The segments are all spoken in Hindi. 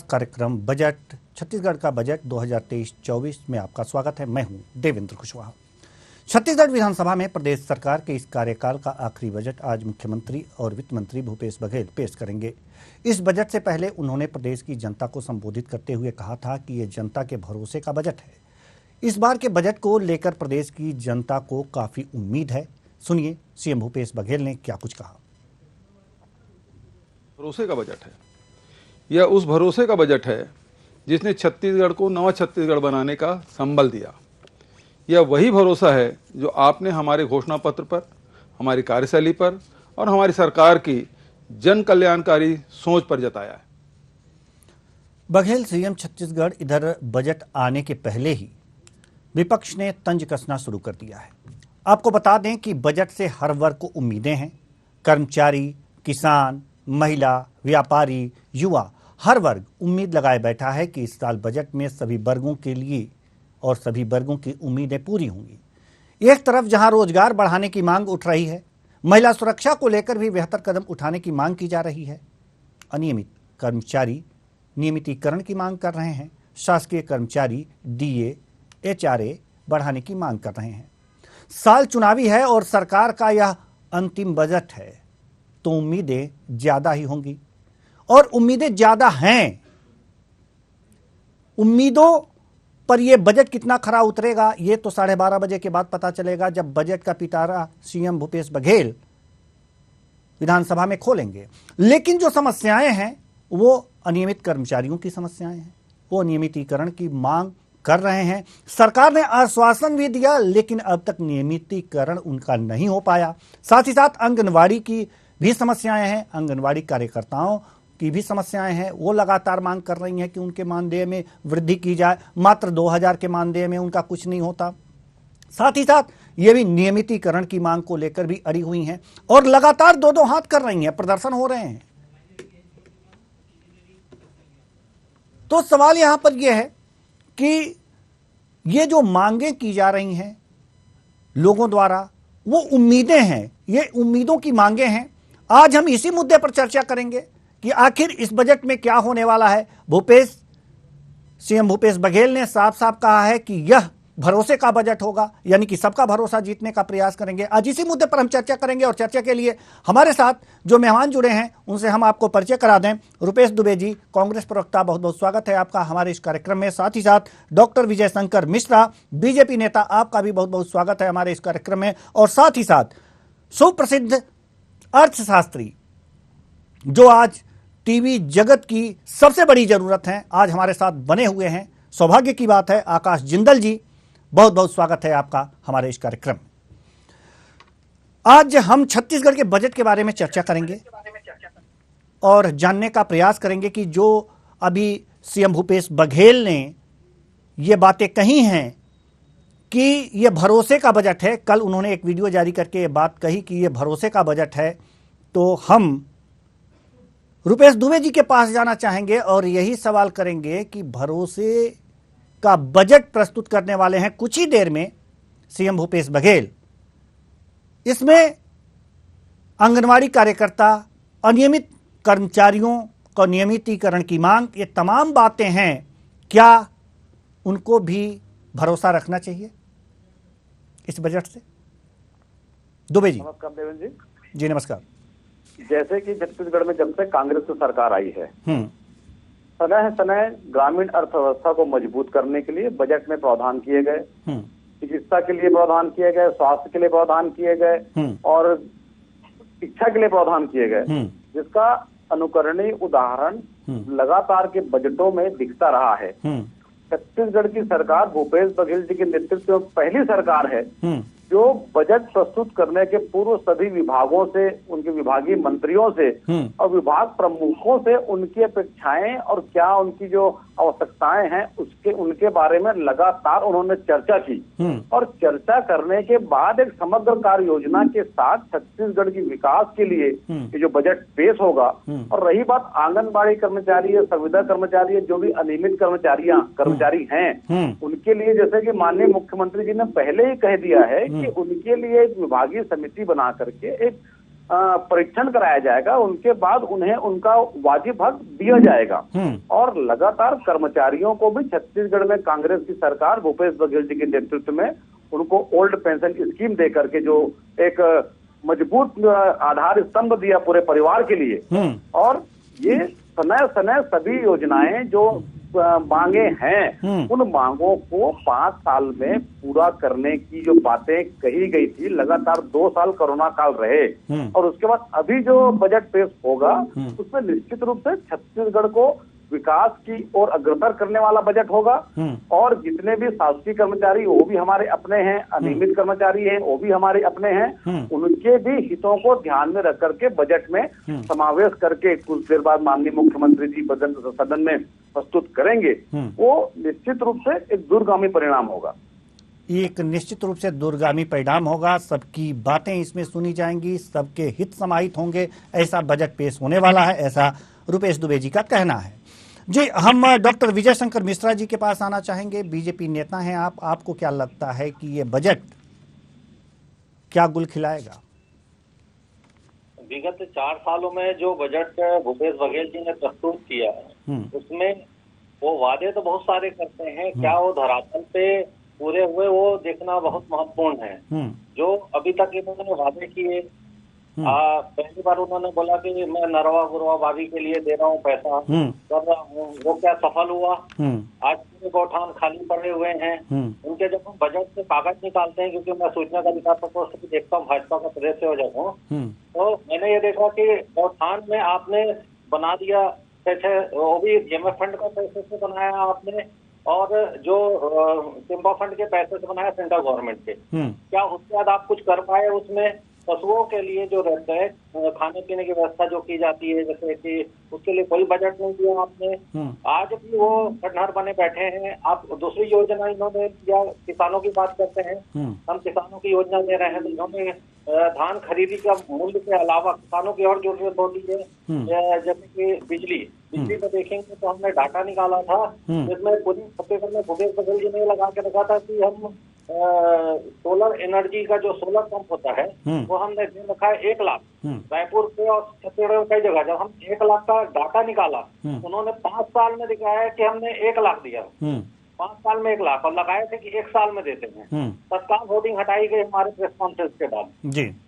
कार्यक्रम बजट छत्तीसगढ़ का बजट 2023-24 में आपका स्वागत है। मैं हूं देवेंद्र कुशवाहा। छत्तीसगढ़ विधानसभा में प्रदेश सरकार के इस कार्यकाल का आखिरी बजट आज मुख्यमंत्री और वित्त मंत्री भूपेश बघेल पेश करेंगे। इस बजट से पहले उन्होंने प्रदेश की जनता को संबोधित करते हुए कहा था कि ये जनता के भरोसे का बजट है। इस बार के बजट को लेकर प्रदेश की जनता को काफी उम्मीद है। सुनिए सीएम भूपेश बघेल ने क्या कुछ कहा। भरोसे का बजट है, यह उस भरोसे का बजट है जिसने छत्तीसगढ़ को नवा छत्तीसगढ़ बनाने का संबल दिया। यह वही भरोसा है जो आपने हमारे घोषणा पत्र पर, हमारी कार्यशैली पर और हमारी सरकार की जन कल्याणकारी सोच पर जताया है। बघेल सीएम छत्तीसगढ़ इधर बजट आने के पहले ही विपक्ष ने तंज कसना शुरू कर दिया है। आपको बता दें कि बजट से हर वर्ग को उम्मीदें हैं। कर्मचारी, किसान, महिला, व्यापारी, युवा, हर वर्ग उम्मीद लगाए बैठा है कि इस साल बजट में सभी वर्गों के लिए और सभी वर्गों की उम्मीदें पूरी होंगी। एक तरफ जहां रोजगार बढ़ाने की मांग उठ रही है, महिला सुरक्षा को लेकर भी बेहतर कदम उठाने की मांग की जा रही है। अनियमित कर्मचारी नियमितीकरण की मांग कर रहे हैं। शासकीय कर्मचारी डीए, एचआरए बढ़ाने की मांग कर रहे हैं। साल चुनावी है और सरकार का यह अंतिम बजट है, तो उम्मीदें ज्यादा ही होंगी और उम्मीदें ज्यादा हैं। उम्मीदों पर यह बजट कितना खरा उतरेगा ये तो 12:30 बजे के बाद पता चलेगा, जब बजट का पिटारा सीएम भूपेश बघेल विधानसभा में खोलेंगे। लेकिन जो समस्याएं हैं वो अनियमित कर्मचारियों की समस्याएं हैं। वो नियमितीकरण की मांग कर रहे हैं। सरकार ने आश्वासन भी दिया, लेकिन अब तक नियमितीकरण उनका नहीं हो पाया। साथ ही साथ आंगनवाड़ी की भी समस्याएं हैं। आंगनवाड़ी कार्यकर्ताओं की भी समस्याएं हैं। वो लगातार मांग कर रही हैं कि उनके मानदेय में वृद्धि की जाए। मात्र 2000 के मानदेय में उनका कुछ नहीं होता। साथ ही साथ ये भी नियमितीकरण की मांग को लेकर भी अड़ी हुई हैं और लगातार दो हाथ कर रही हैं, प्रदर्शन हो रहे हैं। तो सवाल यहां पर यह है कि ये जो मांगें की जा रही हैं लोगों द्वारा, वो उम्मीदें हैं, ये उम्मीदों की मांगें हैं। आज हम इसी मुद्दे पर चर्चा करेंगे कि आखिर इस बजट में क्या होने वाला है। सीएम भूपेश बघेल ने साफ साफ कहा है कि यह भरोसे का बजट होगा, यानी कि सबका भरोसा जीतने का प्रयास करेंगे। आज इसी मुद्दे पर हम चर्चा करेंगे और चर्चा के लिए हमारे साथ जो मेहमान जुड़े हैं उनसे हम आपको परिचय करा दें। रुपेश दुबे जी, कांग्रेस प्रवक्ता, बहुत बहुत स्वागत है आपका हमारे इस कार्यक्रम में। साथ ही साथ डॉक्टर विजय शंकर मिश्रा, बीजेपी नेता, आपका भी बहुत बहुत स्वागत है हमारे इस कार्यक्रम में। और साथ ही साथ सुप्रसिद्ध अर्थशास्त्री जो आज टीवी जगत की सबसे बड़ी जरूरत है, आज हमारे साथ बने हुए हैं। सौभाग्य की बात है, आकाश जिंदल जी, बहुत बहुत स्वागत है आपका हमारे इस कार्यक्रम में। आज हम छत्तीसगढ़ के बजट के बारे में चर्चा करेंगे और जानने का प्रयास करेंगे कि जो अभी सीएम भूपेश बघेल ने ये बातें कही हैं कि ये भरोसे का बजट है। कल उन्होंने एक वीडियो जारी करके ये बात कही कि ये भरोसे का बजट है। तो हम रुपेश दुबे जी के पास जाना चाहेंगे और यही सवाल करेंगे कि भरोसे का बजट प्रस्तुत करने वाले हैं कुछ ही देर में सीएम भूपेश बघेल। इसमें आंगनवाड़ी कार्यकर्ता, अनियमित कर्मचारियों को नियमितीकरण की मांग, ये तमाम बातें हैं। क्या उनको भी भरोसा रखना चाहिए इस बजट से? दुबे जी। नमस्कार देवेंद्र जी। जी नमस्कार। जैसे कि छत्तीसगढ़ में जब से कांग्रेस की सरकार आई है, समय ग्रामीण अर्थव्यवस्था को मजबूत करने के लिए बजट में प्रावधान किए गए। चिकित्सा के लिए प्रावधान किए गए, स्वास्थ्य के लिए प्रावधान किए गए और शिक्षा के लिए प्रावधान किए गए, जिसका अनुकरणीय उदाहरण लगातार के बजटों में दिखता रहा है। छत्तीसगढ़ की सरकार भूपेश बघेल जी के नेतृत्व में पहली सरकार है जो बजट प्रस्तुत करने के पूर्व सभी विभागों से, उनके विभागीय मंत्रियों से और विभाग प्रमुखों से उनकी अपेक्षाएं और क्या उनकी जो आवश्यकताएं हैं उनके बारे में लगातार उन्होंने चर्चा की। और चर्चा करने के बाद एक समग्र कार्य योजना के साथ छत्तीसगढ़ की विकास के लिए ये जो बजट पेश होगा। और रही बात आंगनबाड़ी कर्मचारी है, संविदा कर्मचारी है, जो भी अनियमित कर्मचारी हैं, उनके लिए जैसे कि माननीय मुख्यमंत्री जी ने पहले ही कह दिया है कि उनके लिए एक विभागीय समिति बना करके एक परीक्षण कराया जाएगा, उनके बाद उन्हें उनका वाजिब हक दिया जाएगा। और लगातार कर्मचारियों को भी छत्तीसगढ़ में कांग्रेस की सरकार भूपेश बघेल जी के नेतृत्व में उनको ओल्ड पेंशन स्कीम दे करके जो एक मजबूत आधार स्तंभ दिया पूरे परिवार के लिए। और ये समय समय सभी योजनाएं जो मांगे हैं उन मांगों को 5 साल में पूरा करने की जो बातें कही गई थी, लगातार 2 साल कोरोना काल रहे और उसके बाद अभी जो बजट पेश होगा उसमें निश्चित रूप से छत्तीसगढ़ को विकास की ओर अग्रसर करने वाला बजट होगा। और जितने भी शासकीय कर्मचारी वो भी हमारे अपने हैं, अनियमित कर्मचारी हैं वो भी हमारे अपने हैं, उनके भी हितों को ध्यान में रख करके बजट में समावेश करके कुछ देर बाद माननीय मुख्यमंत्री जी सदन में प्रस्तुत करेंगे। वो निश्चित रूप से एक दूरगामी परिणाम होगा। एक निश्चित रूप से दूरगामी परिणाम होगा, सबकी बातें इसमें सुनी जाएंगी, सबके हित समाहित होंगे, ऐसा बजट पेश होने वाला है, ऐसा रुपेश दुबे जी का कहना है। जी, हम डॉक्टर विजय शंकर मिश्रा जी के पास आना चाहेंगे। बीजेपी नेता हैं आप, आपको क्या लगता है कि ये बजट क्या गुल खिलाएगा? विगत 4 सालों में जो बजट भूपेश बघेल जी ने प्रस्तुत किया है उसमें वो वादे तो बहुत सारे करते हैं, क्या वो धरातल पे पूरे हुए वो देखना बहुत महत्वपूर्ण है। जो अभी तक इन्होंने वादे किए, पहली बार उन्होंने बोला कि मैं नरवा गुरवा बावी के लिए दे रहा हूँ पैसा कर रहा हूँ, वो क्या सफल हुआ? आज पूरे गौठान खाली पड़े हुए हैं। उनके जब हम बजट से कागज निकालते हैं, क्योंकि मैं सूचना का अधिकार प्रकोष्ठ भी देखता हूँ, भाजपा का प्रदेश से हो जाता हूँ, तो मैंने ये देखा कि गौठान में आपने बना दिया पैसे, वो भी जेएमएफ फंड का पैसे से बनाया आपने, और जो सिम्बा फंड के पैसे से बनाया सेंट्रल गवर्नमेंट के। क्या उसके बाद आप कुछ कर पाए? उसमें पशुओं के लिए जो रहता है खाने पीने की व्यवस्था जो की जाती है, जैसे कि उसके लिए कोई बजट नहीं दिया आपने। आज भी वो कटहर बने बैठे हैं। आप दूसरी योजना इन्होंने दिया, किसानों की बात करते हैं, हम किसानों की योजना दे रहे हैं। इन्होंने धान खरीदी का मूल्य के अलावा किसानों की और जरूरत होती है, जैसे कि बिजली में देखेंगे तो हमने डाटा निकाला था जिसमें पूरी छत्तीसगढ़ में भूपेश बघेल जी ने लगा के रखा था कि हम सोलर एनर्जी का जो सोलर पंप होता है वो हमने दे रखा है 1 लाख रायपुर पे और छत्तीसगढ़ कई जगह। जब हम 1 लाख का डाटा निकाला उन्होंने 5 साल में दिखाया है कि हमने 1 लाख दिया, 5 साल में 1 लाख, और लगाए थे कि 1 साल में देते हैं। तत्काल होर्डिंग हटाई गई हमारे प्रेस कॉन्फ्रेंस के बाद।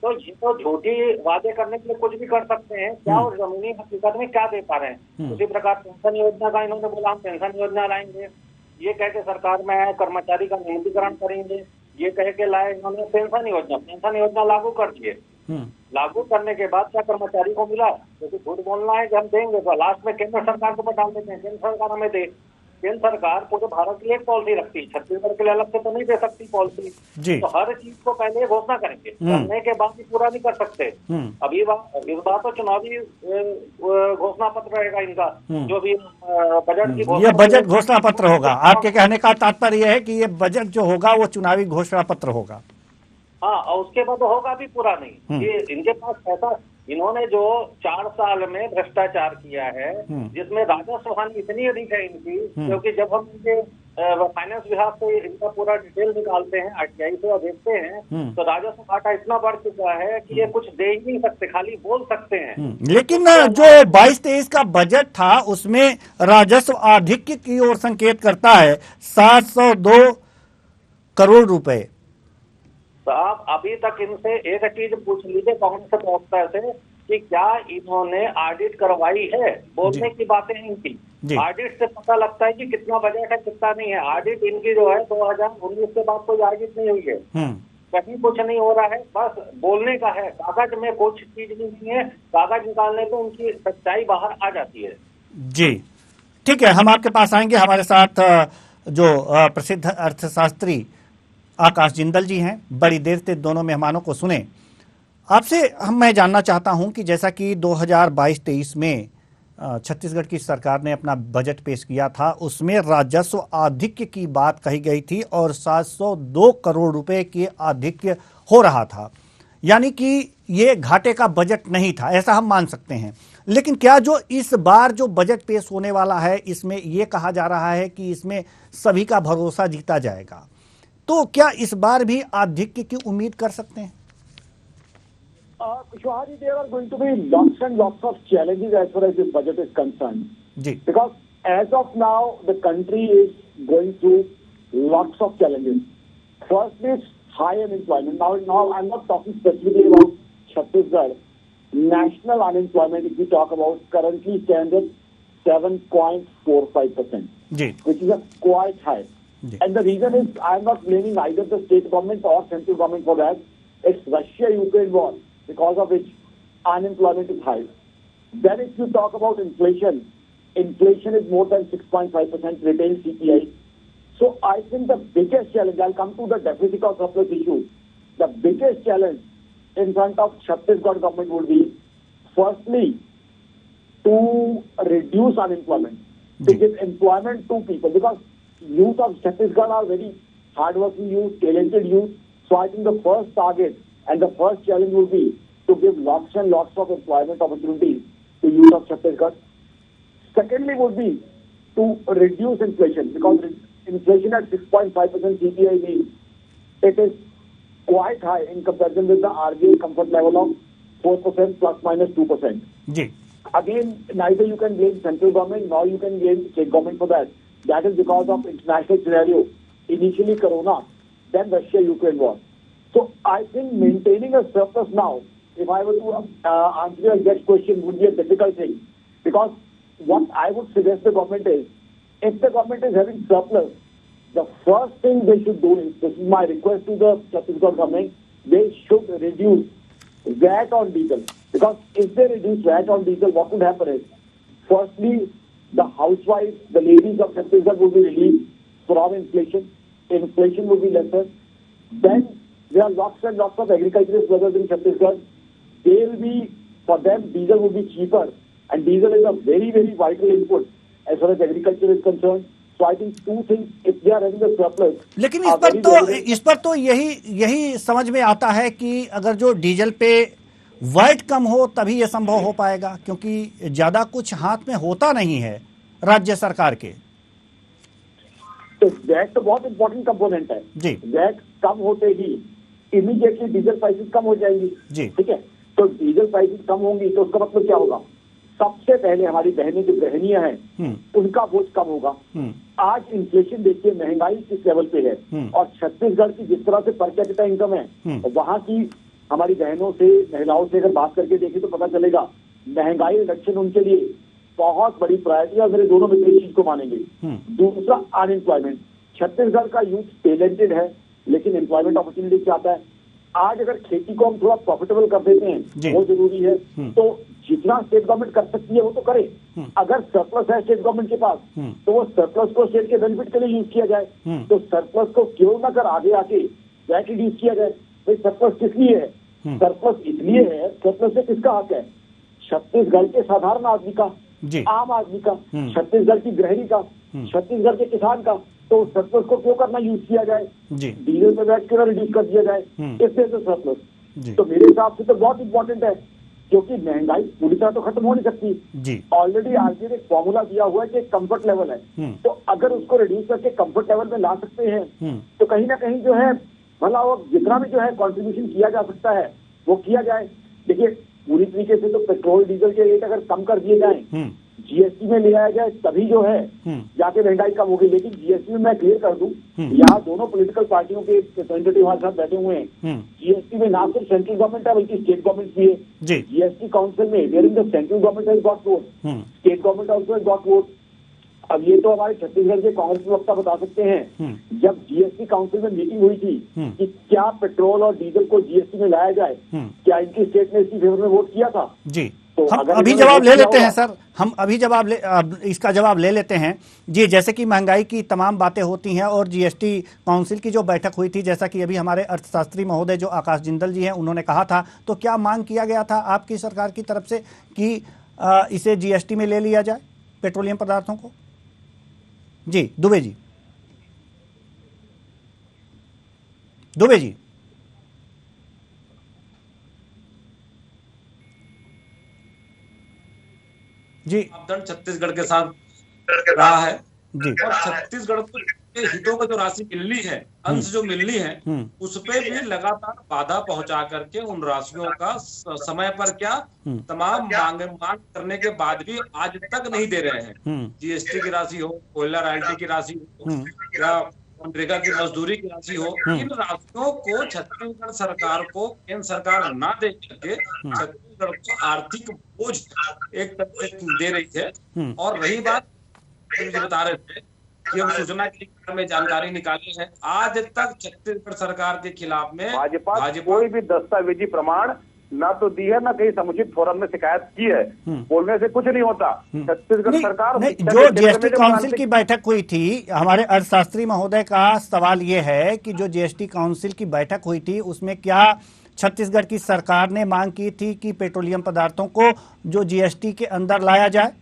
तो ये तो झूठी वादे करने के लिए कुछ भी कर सकते हैं, क्या और जमीनी हकीकत में क्या दे पा रहे हैं? उसी प्रकार पेंशन योजना का इन्होंने बोला हम पेंशन योजना लाएंगे, ये कह के सरकार में आए कर्मचारी का नियमितीकरण करेंगे, ये कह के लाए इन्होंने पेंशन योजना लागू कर दिए। लागू करने के बाद क्या कर्मचारी को मिला? क्योंकि झूठ बोलना है कि हम देंगे, तो लास्ट में केंद्र सरकार को बता देते हैं, केंद्र सरकार हमें दे। केंद्र सरकार पूरे भारत की एक पॉलिसी रखती है, छत्तीसगढ़ के लिए अलग से तो नहीं दे सकती पॉलिसी। तो हर चीज को पहले घोषणा करेंगे, करने के बाद भी पूरा नहीं कर सकते। अभी इस बार तो चुनावी घोषणा पत्र रहेगा इनका, जो भी बजट की ये बजट घोषणा पत्र होगा। आपके कहने का तात्पर्य है कि ये बजट जो होगा वो चुनावी घोषणा पत्र होगा। हाँ, और उसके बाद होगा भी पूरा नहीं। ये इनके पास पैसा, इन्होंने जो 4 साल में भ्रष्टाचार किया है, जिसमें राजस्व हानि इतनी अधिक है इनकी, क्योंकि जब हम इनके फाइनेंस विभाग से इनका पूरा डिटेल निकालते हैं, आरटीआई से और देखते हैं, तो राजस्व घाटा इतना बढ़ चुका है कि ये कुछ दे ही नहीं सकते, खाली बोल सकते हैं। लेकिन जो 22-23 का बजट था उसमें राजस्व आधिक्य की ओर संकेत करता है, 702 करोड़ रुपए। साहब, अभी तक इनसे एक चीज पूछ लीजिए कांग्रेस के प्रवक्ता से कि क्या इन्होंने ऑडिट करवाई है? बोलने की बातें हैं इनकी। ऑडिट से पता लगता है कि कितना बजट है कितना नहीं है। ऑडिट इनकी जो है 2019 के बाद कोई ऑडिट नहीं हुई है, कहीं कुछ नहीं हो रहा है, बस बोलने का है। कागज में कुछ चीज नहीं है, कागज निकालने पे उनकी सच्चाई बाहर आ जाती है। जी ठीक है, हम आपके पास आएंगे। हमारे साथ जो प्रसिद्ध अर्थशास्त्री आकाश जिंदल जी हैं। बड़ी देर से दोनों मेहमानों को सुने। आपसे मैं जानना चाहता हूं कि जैसा कि 2022-23 में छत्तीसगढ़ की सरकार ने अपना बजट पेश किया था, उसमें राजस्व आधिक्य की बात कही गई थी और 702 करोड़ रुपए के आधिक्य हो रहा था, यानी कि ये घाटे का बजट नहीं था, ऐसा हम मान सकते हैं। लेकिन क्या जो इस बार जो बजट पेश होने वाला है, इसमें यह कहा जा रहा है कि इसमें सभी का भरोसा जीता जाएगा, तो क्या इस बार भी आधिक्य की उम्मीद कर सकते हैं? Kushwaha, there are going to be lots and lots of challenges as far as this budget is concerned. Ji Because as of now, the country is going through lots of challenges. First is high unemployment. Now I'm not talking specifically about Chhattisgarh. National unemployment, if we talk about, currently stands at 7.45%, ji which is a quite high. Ji And the reason is, I'm not blaming either the state government or central government for that. It's Russia-Ukraine war, because of which unemployment is high. Then if you talk about inflation, inflation is more than 6.5% retail CPI. So I think the biggest challenge, I'll come to the deficit or surplus issue. The biggest challenge in front of Chhattisgarh government would be, firstly, to reduce unemployment, to give employment to people, because youth of Chhattisgarh are very hardworking youth, talented youth. So I think the first target and the first challenge would be to give lots and lots of employment opportunities to youth of Chhattisgarh. Secondly would be to reduce inflation, because inflation at 6.5% CPI means it is quite high in comparison with the RBI comfort level of 4% plus minus 2%. Ji Again, neither you can blame central government nor you can blame state government for that. That is because of international scenario. Initially Corona, then Russia-Ukraine war. So I think maintaining a surplus now, if I were to answer your exact question, would be a difficult thing. Because what I would suggest the government is, if the government is having surplus, the first thing they should do is, this is my request to the Chhattisgarh government, they should reduce VAT on diesel. Because if they reduce VAT on diesel, what would happen is, firstly, the housewives, the ladies of Chhattisgarh would be relieved from inflation. Inflation would be lesser. Then there are lots and lots of agricultural brothers in Chhattisgarh. They will be, for them, diesel would be cheaper. And diesel is a very, very vital input as far as agriculture is concerned. So I think two things, if they are having the surplus. लेकिन इस पर तो यही समझ में आता है कि अगर जो डीजल पे वैट कम हो तभी ये संभव हो पाएगा, क्योंकि ज्यादा कुछ हाथ में होता नहीं है राज्य सरकार के। तो वैट तो बहुत इंपॉर्टेंट कंपोनेंट है जी वैट कम होते ही इमीडिएटली डीजल प्राइसेस कम हो जाएंगी जी ठीक है। तो डीजल प्राइसेस कम होंगी तो उसका मतलब क्या होगा, सबसे पहले हमारी बहनें जो गृहिणियां हैं उनका बोझ कम होगा। आज इन्फ्लेशन देखिए, महंगाई किस लेवल पे है और छत्तीसगढ़ की जिस तरह से पर कैपिटा इनकम है, वहां की हमारी बहनों से महिलाओं से अगर बात करके देखें तो पता चलेगा महंगाई रिडक्शन उनके लिए बहुत बड़ी प्रायोरिटी, और मेरे दोनों मित्र इस चीज को मानेंगे। दूसरा अनएम्प्लॉयमेंट, छत्तीसगढ़ का यूथ टैलेंटेड है लेकिन एम्प्लॉयमेंट अपॉर्चुनिटी चाहता है। आज अगर खेती को हम थोड़ा प्रॉफिटेबल कर देते हैं वो जरूरी है, तो जितना स्टेट गवर्नमेंट कर सकती है वो तो करे। अगर सरप्लस है स्टेट गवर्नमेंट के पास तो वो सरप्लस को स्टेट के बेनिफिट के लिए यूज किया जाए। तो सरप्लस को क्यों ना कर आगे आके वैट यूज किया जाए। भाई सरप्लस किस लिए है, सरप्लस इसलिए है, सरप्लस से किसका हक है, छत्तीसगढ़ के साधारण आदमी का, आम आदमी का, छत्तीसगढ़ की गृहिणी का, छत्तीसगढ़ के किसान का। तो सरप्लस को क्यों करना यूज किया जाए, डीजल पे वैट क्यों रिड्यूस कर दिया जाए, इससे तो सरप्लस। तो मेरे हिसाब से तो बहुत इंपॉर्टेंट है, क्योंकि महंगाई पूरी तरह तो खत्म हो नहीं सकती। ऑलरेडी आरबीआई ने एक फॉर्मूला दिया हुआ है कि कंफर्ट लेवल है, तो अगर उसको रिड्यूस करके कंफर्ट लेवल में ला सकते हैं तो कहीं ना कहीं जो है भला वो जितना भी जो है कंट्रीब्यूशन किया जा सकता है वो किया जाए। देखिए पूरी तरीके से तो पेट्रोल डीजल के रेट अगर कम कर दिए जाए, जीएसटी में ले आया जाए, तभी जो है जाके महंगाई कम होगी। लेकिन जीएसटी में मैं क्लियर कर दूं, यहाँ दोनों पॉलिटिकल पार्टियों के रिप्रेजेंटेटिव हमारे साथ बैठे हुए हैं। जीएसटी में ना सिर्फ सेंट्रल गवर्नमेंट है बल्कि स्टेट गवर्नमेंट भी है। जीएसटी काउंसिल में where in the central government has got vote, state government also has got vote. अब ये तो हमारे छत्तीसगढ़ के कांग्रेस प्रवक्ता बता सकते हैं, जब जीएसटी काउंसिल में मीटिंग हुई थी कि क्या पेट्रोल और डीजल को जीएसटी में लाया जाए, क्या इनकी स्टेट ने इसकी फेवर में वोट किया था? जी तो हम अभी जवाब ले लेते हैं सर, हम अभी इसका जवाब ले लेते हैं जी। जैसे कि महंगाई की तमाम बातें होती हैं और जीएसटी काउंसिल की जो बैठक हुई थी, जैसा कि अभी हमारे अर्थशास्त्री महोदय जो आकाश जिंदल जी हैं उन्होंने कहा था, तो क्या मांग किया गया था आपकी सरकार की तरफ से कि इसे जीएसटी में ले लिया जाए पेट्रोलियम पदार्थों को? जी दुबे जी, दुबे जी। जी मापदंड छत्तीसगढ़ के साथ रहा है जी, और छत्तीसगढ़ को के हितों को जो राशि मिलनी है, अंश जो मिलनी है, उस पे भी लगातार बाधा पहुंचा करके उन राशियों का समय पर क्या तमाम मांग करने के बाद भी आज तक नहीं दे रहे हैं। जीएसटी की राशि हो, कोयला रॉयल्टी की राशि हो या मनरेगा की मजदूरी की राशि हो, इन राशियों को छत्तीसगढ़ सरकार को केंद्र सरकार ना दे करके छत्तीसगढ़ को आर्थिक बोझ एक तरह से दे रही है। और रही बात मुझे बता रहे थे कि हम सूचना के अधिकार में जानकारी निकाली है, आज तक छत्तीसगढ़ सरकार के खिलाफ में भाजपा कोई भी दस्तावेजी प्रमाण ना तो दी है, ना कहीं समुचित फोरम में शिकायत की है। बोलने से कुछ नहीं होता। छत्तीसगढ़ सरकार जो जीएसटी काउंसिल की बैठक हुई थी, हमारे अर्थशास्त्री महोदय का सवाल ये है कि जो जीएसटी काउंसिल की बैठक हुई थी उसमें क्या छत्तीसगढ़ की सरकार ने मांग की थी कि पेट्रोलियम पदार्थों को जो जीएसटी के अंदर लाया जाए?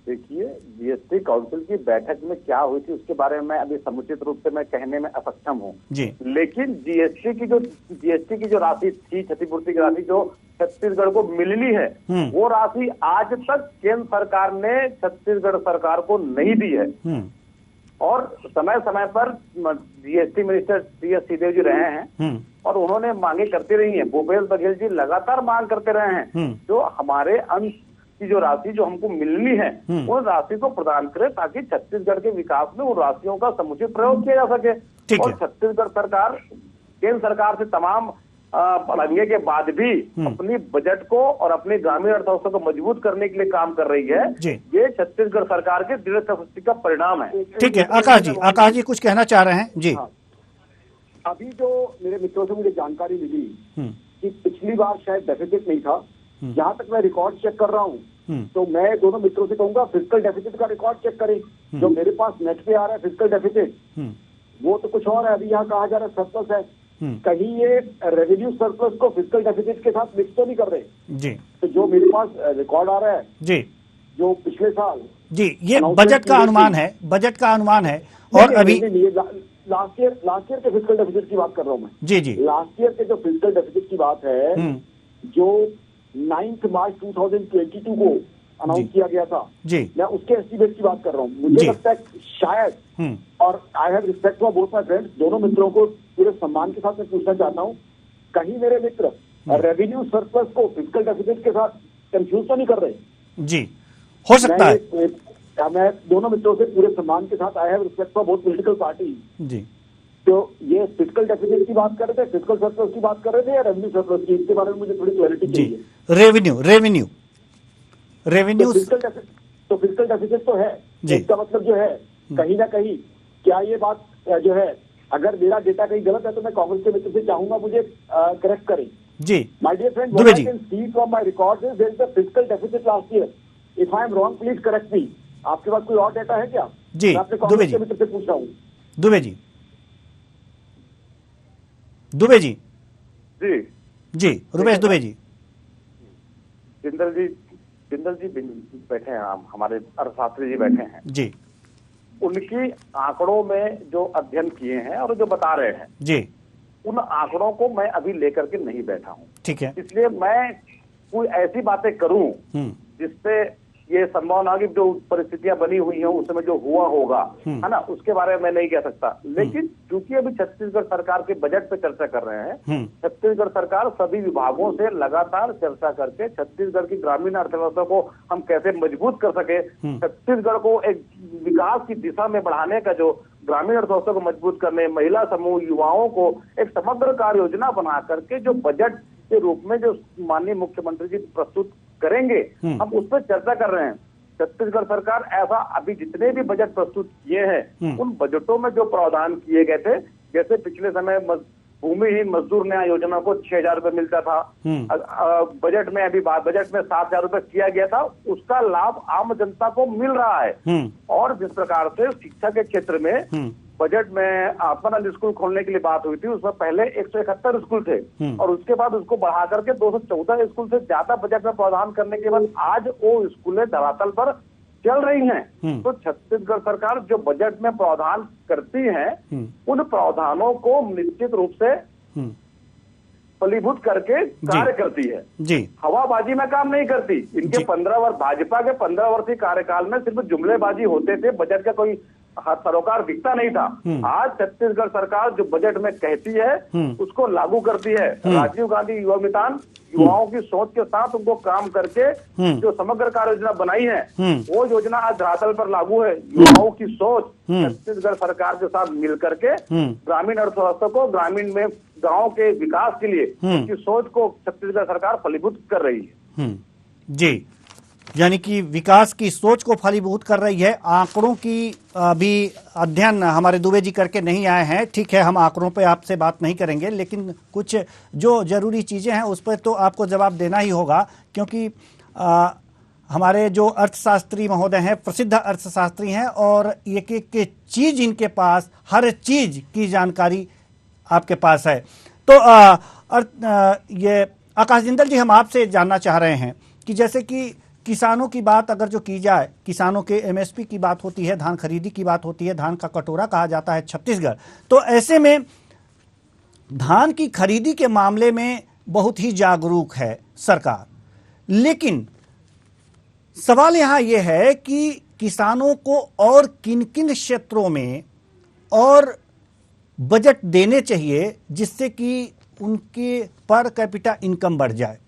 देखिए, जीएसटी काउंसिल की बैठक में क्या हुई थी उसके बारे में अभी समुचित रूप से मैं कहने में असक्षम हूँ जी। लेकिन जीएसटी की जो राशि थी, क्षतिपूर्ति की राशि जो छत्तीसगढ़ को मिलनी है, वो राशि आज तक केंद्र सरकार ने छत्तीसगढ़ सरकार को नहीं दी है। और समय समय पर जीएसटी मिनिस्टर टी.एस. सिंहदेव जी रहे हैं और उन्होंने मांगे करती रही हैं। भूपेश बघेल जी लगातार मांग करते रहे हैं जो हमारे अंश की जो राशि जो हमको मिलनी है उन राशि को प्रदान करें ताकि छत्तीसगढ़ के विकास में उन राशियों का समुचित प्रयोग किया जा सके। और छत्तीसगढ़ सरकार केंद्र सरकार से तमाम पढ़ने के बाद भी अपनी बजट को और अपनी ग्रामीण अर्थव्यवस्था को मजबूत करने के लिए काम कर रही है। ये छत्तीसगढ़ सरकार के दृढ़ तपस्या का परिणाम है। ठीक है, आकाश जी कुछ कहना चाह रहे हैं जी। हाँ। अभी जो मेरे मित्रों से मुझे जानकारी मिली कि पिछली बार शायद डेफिसिट नहीं था, जहां तक मैं रिकॉर्ड चेक कर रहा हूँ तो मैं दोनों मित्रों से कहूंगा फिस्कल डेफिसिट का रिकॉर्ड चेक करें। जो मेरे पास नेट पे आ रहा है फिस्कल डेफिसिट, वो तो कुछ और है। अभी यहाँ कहा जा रहा है सरप्लस है, कहीं ये रेवेन्यू सरप्लस को फिस्कल डेफिसिट के साथ मिक्स तो नहीं कर रहे जी। तो जो मेरे पास रिकॉर्ड आ रहा है जी, जो पिछले साल जी, ये बजट का अनुमान है, बजट का अनुमान है। और अभी लास्ट ईयर के फिस्कल डेफिसिट की बात कर रहा हूँ मैं जी जी। लास्ट ईयर के जो फिस्कल डेफिसिट की बात है जो 9 मार्च 2022 को अनाउंस किया गया था जी, मैं उसके एस्टीमेट की बात कर रहा हूँ। मुझे लगता है शायद, और आई have respect for both my friends, दोनों मित्रों को पूरे सम्मान के साथ मैं पूछना चाहता हूँ, कहीं मेरे मित्र रेवेन्यू सरप्लस को फिस्कल डेफिसिट के साथ कंफ्यूज तो नहीं कर रहे जी? हो सकता है। मैं दोनों मित्रों से पूरे सम्मान के साथ, I have respect for both political party जी, तो ये फिस्कल डेफिसिट की बात कर रहे थे, फिस्कल सरप्लस की बात कर रहे थे या रेवेन्यू सरप्लस की? इसके बारे में मुझे थोड़ी क्लैरिटी चाहिए। रेवेन्यू तो फिस्कल डेफिसिट तो है, इसका मतलब जो है कहीं ना कहीं क्या ये बात जो है, अगर मेरा डेटा कहीं गलत है तो मैं कांग्रेस के मित्र से चाहूंगा मुझे करेक्ट करें जी। My dear friend, what I can see from my records is there is a fiscal deficit last year. If I am wrong please correct me. आपके पास कोई और डेटा है क्या जी? मैं अपने कांग्रेस के मित्र से पूछ रहा हूँ। दुबे जी जी, रुपेश दुबे जी। जिंदल जी बैठे हैं, हमारे अर्थशास्त्री जी बैठे हैं जी। उनकी आंकड़ों में जो अध्ययन किए हैं और जो बता रहे हैं जी, उन आंकड़ों को मैं अभी लेकर के नहीं बैठा हूँ। ठीक है, इसलिए मैं कोई ऐसी बातें करूं जिससे ये संभावना की जो परिस्थितियां बनी हुई हैं उस समय जो हुआ होगा, है ना, उसके बारे में मैं नहीं कह सकता। लेकिन क्योंकि अभी छत्तीसगढ़ सरकार के बजट पे चर्चा कर रहे हैं, छत्तीसगढ़ सरकार सभी विभागों से लगातार चर्चा करके छत्तीसगढ़ की ग्रामीण अर्थव्यवस्था को हम कैसे मजबूत कर सके, छत्तीसगढ़ को एक विकास की दिशा में बढ़ाने का, जो ग्रामीण अर्थव्यवस्था को मजबूत करने, महिला समूह, युवाओं को एक समग्र कार्य योजना बना करके जो बजट के रूप में जो माननीय मुख्यमंत्री जी प्रस्तुत करेंगे, हम उस पर चर्चा कर रहे हैं। छत्तीसगढ़ सरकार ऐसा अभी जितने भी बजट प्रस्तुत किए हैं उन बजटों में जो प्रावधान किए गए थे, जैसे पिछले समय भूमिहीन मजदूर न्याय योजना को 6,000 रुपए मिलता था, बजट में अभी बजट में 7,000 रुपए किया गया था, उसका लाभ आम जनता को मिल रहा है। और जिस प्रकार से शिक्षा के क्षेत्र में बजट में अपन स्कूल खोलने के लिए बात हुई थी, उसमें पहले 171 स्कूल थे और उसके बाद उसको बढ़ा करके 214 स्कूल से ज्यादा बजट में प्रावधान करने के बाद आज वो स्कूलें धरातल पर चल रही हैं। तो छत्तीसगढ़ सरकार जो बजट में प्रावधान करती है उन प्रावधानों को निश्चित रूप से फलीभूत करके कार्य करती है जी, हवाबाजी में काम नहीं करती। इनके 15 वर्ष, भाजपा के 15 वर्षीय कार्यकाल में सिर्फ जुमलेबाजी होते थे, बजट का कोई सरोकार दिखता नहीं था। आज छत्तीसगढ़ सरकार जो बजट में कहती है उसको लागू करती है। राजीव गांधी युवा मितान युवाओं की सोच के साथ उनको काम करके जो समग्र कार्य योजना बनाई है वो योजना आज धरातल पर लागू है। युवाओं की सोच छत्तीसगढ़ सरकार के साथ मिल करके ग्रामीण अर्थव्यवस्था को, ग्रामीण में गाँव के विकास के लिए उनकी सोच को छत्तीसगढ़ सरकार फलीभूत कर रही है। जी, यानी कि विकास की सोच को फलीभूत कर रही है। आंकड़ों की भी अध्ययन हमारे दुबे जी करके नहीं आए हैं। ठीक है, हम आंकड़ों पे आपसे बात नहीं करेंगे, लेकिन कुछ जो जरूरी चीजें हैं उस पर तो आपको जवाब देना ही होगा, क्योंकि हमारे जो अर्थशास्त्री महोदय हैं, प्रसिद्ध अर्थशास्त्री हैं, और एक एक चीज इनके पास, हर चीज की जानकारी आपके पास है। तो ये आकाश जिंदल जी, हम आपसे जानना चाह रहे हैं कि जैसे कि किसानों की बात अगर जो की जाए, किसानों के एमएसपी की बात होती है, धान खरीदी की बात होती है, धान का कटोरा कहा जाता है छत्तीसगढ़, तो ऐसे में धान की खरीदी के मामले में बहुत ही जागरूक है सरकार। लेकिन सवाल यहां यह है कि किसानों को और किन किन क्षेत्रों में और बजट देने चाहिए जिससे कि उनके पर कैपिटा इनकम बढ़ जाए।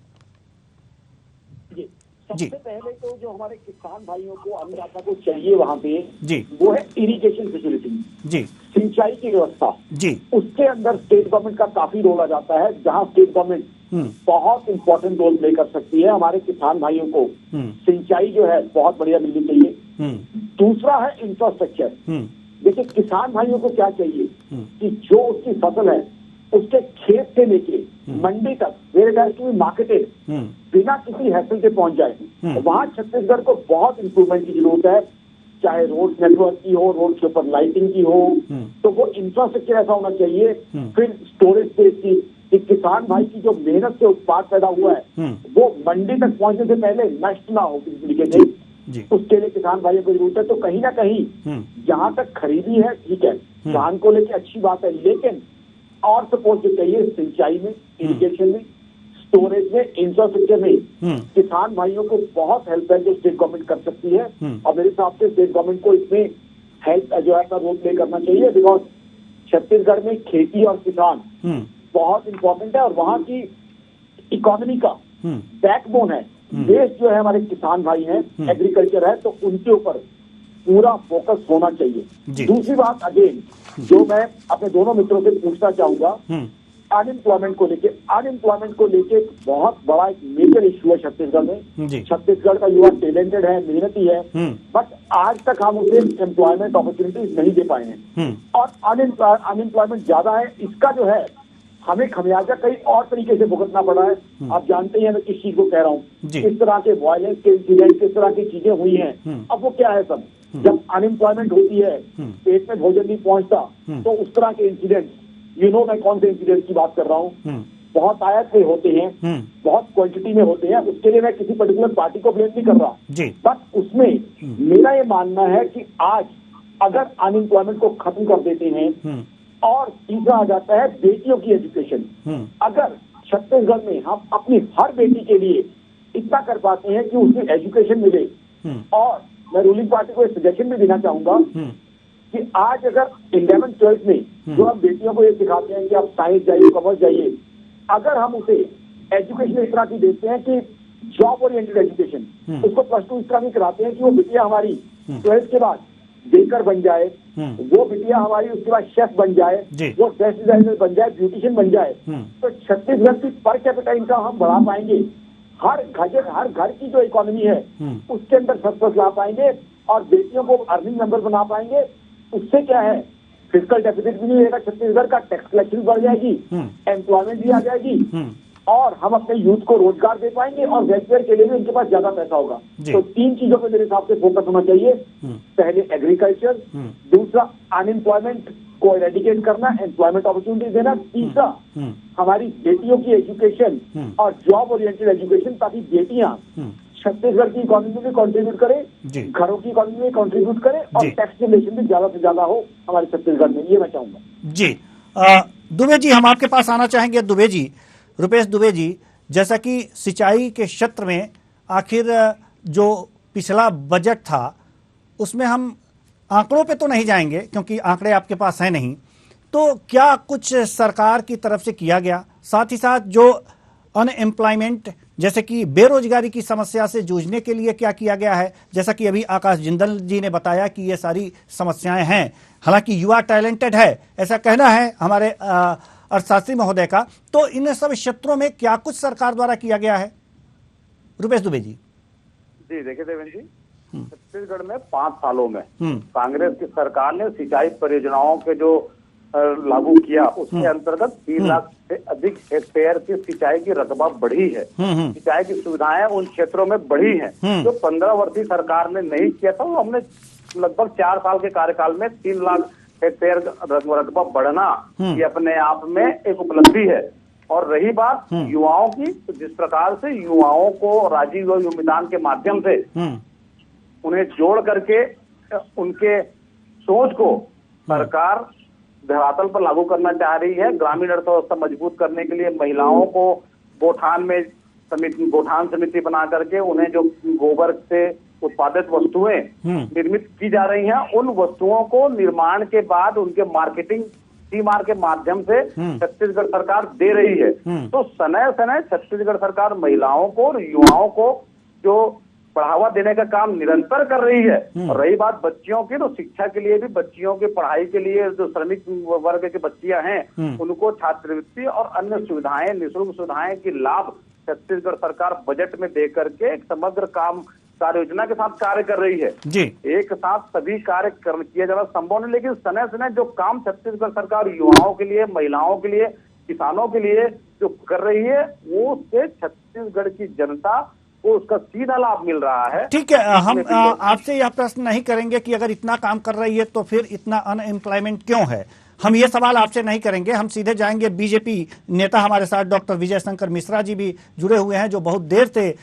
सबसे पहले तो जो हमारे किसान भाइयों को अन्नदाता को चाहिए वहां पे जी, वो है इरिगेशन फैसिलिटी जी, सिंचाई की व्यवस्था जी। उसके अंदर स्टेट गवर्नमेंट का काफी रोल आ जाता है, जहां स्टेट गवर्नमेंट बहुत इंपॉर्टेंट रोल प्ले कर सकती है। हमारे किसान भाइयों को सिंचाई जो है बहुत बढ़िया मिलनी चाहिए। दूसरा है इंफ्रास्ट्रक्चर। देखिए, किसान भाइयों को क्या चाहिए कि जो उसकी फसल है उसके खेत से लेके मंडी तक where it has to be marketed बिना किसी हैसल के पहुंच जाए। वहां छत्तीसगढ़ को बहुत इंप्रूवमेंट की जरूरत है, चाहे रोड नेटवर्क की हो, रोड के ऊपर लाइटिंग की हो, तो वो इंफ्रास्ट्रक्चर ऐसा होना चाहिए। फिर स्टोरेज स्पेस की, कि किसान भाई की जो मेहनत से उत्पाद पैदा हुआ है वो मंडी तक पहुंचने से पहले नष्ट ना हो किसी तरीके से, उसके लिए किसान भाइयों को जरूरत है। तो कहीं ना कहीं जहां तक खरीदी है ठीक है, धान को लेकर अच्छी बात है, लेकिन और सपोर्ट जो चाहिए सिंचाई में, इरिगेशन में, स्टोरेज में, इंफ्रास्ट्रक्चर में किसान भाइयों को बहुत हेल्प है जो स्टेट गवर्नमेंट कर सकती है। और मेरे हिसाब से स्टेट गवर्नमेंट को इसमें हेल्प जो है अपना रोल प्ले करना चाहिए, बिकॉज छत्तीसगढ़ में खेती और किसान बहुत इंपॉर्टेंट है और वहां की इकोनॉमी का बैकबोन है, बेस जो है हमारे किसान भाई हैं, एग्रीकल्चर है, तो उनके ऊपर पूरा फोकस होना चाहिए। दूसरी बात अगेन जो मैं अपने दोनों मित्रों से पूछना चाहूंगा, अनएम्प्लॉयमेंट को लेके बहुत बड़ा एक मेजर इश्यू है छत्तीसगढ़ में। छत्तीसगढ़ का युवा टैलेंटेड है, मेहनती है, बट आज तक हम उसे एम्प्लॉयमेंट अपॉर्चुनिटीज नहीं दे पाए हैं और अनएम्प्लॉयमेंट ज्यादा है। इसका जो है हमें खमियाजा कई और तरीके से भुगतना पड़ा है। आप जानते हैं मैं किस चीज को कह रहा हूँ, किस तरह के वायलेंस के इंसिडेंट, किस तरह की चीजें हुई हैं। अब वो क्या है, सब जब अनएम्प्लॉयमेंट होती है, पेट में भोजन नहीं पहुंचता, तो उस तरह के इंसिडेंट, मैं कौन से इंसिडेंट की बात कर रहा हूँ, बहुत आयात से होते हैं, बहुत क्वांटिटी में होते हैं। उसके लिए मैं किसी पर्टिकुलर पार्टी को ब्लेम नहीं कर रहा, बट उसमें मेरा ये मानना है कि आज अगर अनएम्प्लॉयमेंट को खत्म कर देते हैं और तीसरा आ जाता है बेटियों की एजुकेशन। अगर छत्तीसगढ़ में हम अपनी हर बेटी के लिए इतना कर पाते हैं कि उसकी एजुकेशन मिले, और मैं रूलिंग पार्टी को एक सजेशन भी देना चाहूंगा कि आज अगर 11th-12th में जो हम बेटियों को ये सिखाते हैं कि आप साइंस जाइए, कॉमर्स जाइए, अगर हम उसे एजुकेशन इस तरह की देते हैं कि जॉब ओरिएंटेड एजुकेशन, उसको +2 इस तरह की कराते हैं कि वो बिटिया हमारी 12th के बाद बेकर बन जाए, वो बिटिया हमारी उसके बाद शेफ बन जाए, वो ड्रेस डिजाइनर बन जाए, ब्यूटिशियन बन जाए, तो छत्तीसगढ़ की पर कैपिटा इनकम हम बढ़ा पाएंगे। हर घर की जो इकोनॉमी है उसके अंदर सरप्लस ला पाएंगे और बेटियों को अर्निंग नंबर बना पाएंगे। उससे क्या है, फिस्कल डेफिसिट भी नहीं रहेगा, छत्तीसगढ़ का टैक्स कलेक्शन बढ़ जाएगी, एम्प्लॉयमेंट भी आ जाएगी, और हम अपने यूथ को रोजगार दे पाएंगे और वेलफेयर के लिए भी उनके पास ज्यादा पैसा होगा। तो 3 चीजों पे मेरे हिसाब से फोकस होना चाहिए। पहले एग्रीकल्चर, दूसरा अनएम्प्लॉयमेंट को एरेडिकेट करना, एम्प्लॉयमेंट अपॉर्चुनिटी देना, तीसरा हमारी बेटियों की एजुकेशन और जॉब ओरिएंटेड एजुकेशन, ताकि बेटियां छत्तीसगढ़ की इकोनॉमी में कंट्रीब्यूट करें, घरों की इकोनॉमी में कंट्रीब्यूट करें और टैक्स जनरेशन भी ज्यादा से ज्यादा हो हमारे छत्तीसगढ़ में, ये मैं चाहूंगा। जी दुबे जी, हम आपके पास आना चाहेंगे। दुबे जी, रुपेश दुबे जी, जैसा कि सिंचाई के क्षेत्र में आखिर जो पिछला बजट था उसमें हम आंकड़ों पे तो नहीं जाएंगे क्योंकि आंकड़े आपके पास हैं नहीं, तो क्या कुछ सरकार की तरफ से किया गया? साथ ही साथ जो अनएम्प्लॉयमेंट जैसे कि बेरोजगारी की समस्या से जूझने के लिए क्या किया गया है? जैसा कि अभी आकाश जिंदल जी ने बताया कि ये सारी समस्याएं हैं, हालांकि युवा टैलेंटेड है ऐसा कहना है हमारे अर्थशास्त्री महोदय का, तो इन सब क्षेत्रों में क्या कुछ सरकार द्वारा किया गया है? रुपेश दुबे जी। जी देखिए देवेंद्र जी, छत्तीसगढ़ में 5 सालों में कांग्रेस की सरकार ने सिंचाई परियोजनाओं के जो लागू किया उसके अंतर्गत 3 लाख से अधिक हेक्टेयर की सिंचाई की रकबा बढ़ी है। सिंचाई की सुविधाएं उन क्षेत्रों में बढ़ी हैं जो 15 वर्षीय सरकार ने नहीं किया था। वो हमने लगभग 4 साल के कार्यकाल में 3 लाख हेक्टेयर रकबा बढ़ना ये अपने आप में एक उपलब्धि है। और रही बात युवाओं की, तो जिस प्रकार से युवाओं को राजीव युवा उद्यान के माध्यम से उन्हें जोड़ करके उनके सोच को सरकार धरातल पर लागू करना चाह रही है। ग्रामीण अर्थव्यवस्था मजबूत करने के लिए महिलाओं को गोठान समिति बना करके उन्हें जो गोबर से उत्पादित वस्तुएं निर्मित की जा रही हैं, उन वस्तुओं को निर्माण के बाद उनके मार्केटिंग सीमार के माध्यम से छत्तीसगढ़ सरकार दे रही है। तो समय समय छत्तीसगढ़ सरकार महिलाओं को और युवाओं को जो बढ़ावा देने का काम निरंतर कर रही है। और रही बात बच्चियों की, तो शिक्षा के लिए भी, बच्चियों की पढ़ाई के लिए जो श्रमिक वर्ग की बच्चियां हैं उनको छात्रवृत्ति और अन्य सुविधाएं, निःशुल्क सुविधाएं की लाभ छत्तीसगढ़ सरकार बजट में दे करके एक समग्र कार्य योजना के साथ कार्य कर रही है जी। एक साथ सभी कार्य किया जाना संभव नहीं, लेकिन समय समय जो काम छत्तीसगढ़ सरकार युवाओं के लिए, महिलाओं के लिए, किसानों के लिए जो कर रही है वो उससे छत्तीसगढ़ की जनता को उसका सीधा लाभ मिल रहा है। ठीक है, हम आपसे यह प्रश्न नहीं करेंगे कि अगर इतना काम कर रही है तो फिर इतना अनएम्प्लॉयमेंट क्यों है, हम ये सवाल आपसे नहीं करेंगे। हम सीधे जाएंगे, बीजेपी नेता हमारे साथ डॉक्टर विजय शंकर मिश्रा जी भी जुड़े हुए हैं जो बहुत देर से